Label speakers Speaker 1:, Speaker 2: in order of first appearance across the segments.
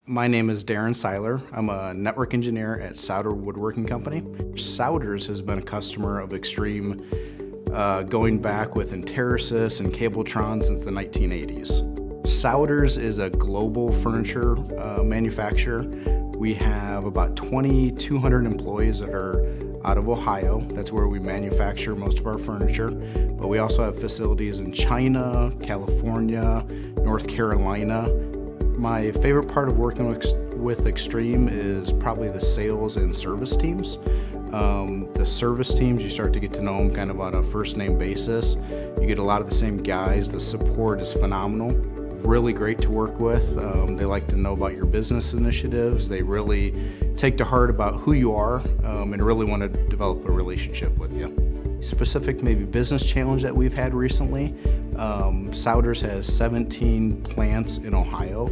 Speaker 1: My name is Darren Seiler. I'm a network engineer at Sauder Woodworking Company. Sauder's has been a customer of Extreme going back with Enterasys and Cabletron since the 1980s. Sauder's is a global furniture manufacturer. We have about 2,200 employees that are out of Ohio. That's where we manufacture most of our furniture. But we also have facilities in China, California, North Carolina. My favorite part of working with Extreme is probably the sales and service teams. The service teams, you start to get to know them kind of on a first name basis. You get a lot of the same guys. The support is phenomenal. Really great to work with. They like to know about your business initiatives. They really take to heart about who you are and really want to develop a relationship with you. Specific maybe business challenge that we've had recently, Sauder's has 17 plants in Ohio.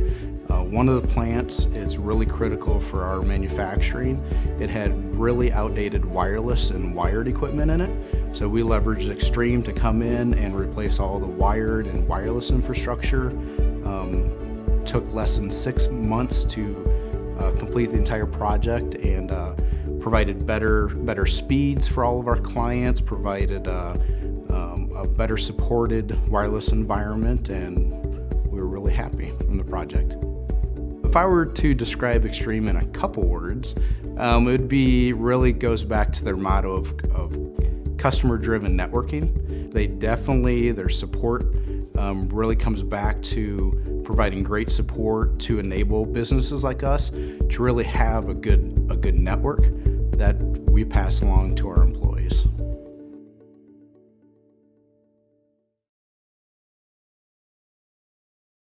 Speaker 1: One of the plants is really critical for our manufacturing. It had really outdated wireless and wired equipment in it. So we leveraged Extreme to come in and replace all the wired and wireless infrastructure. Took less than 6 months to complete the entire project and provided better speeds for all of our clients, provided a better supported wireless environment, and we were really happy from the project. If I were to describe Extreme in a couple words, it would be really goes back to their motto of customer-driven networking. Their support really comes back to providing great support to enable businesses like us to really have a good network that we pass along to our employees.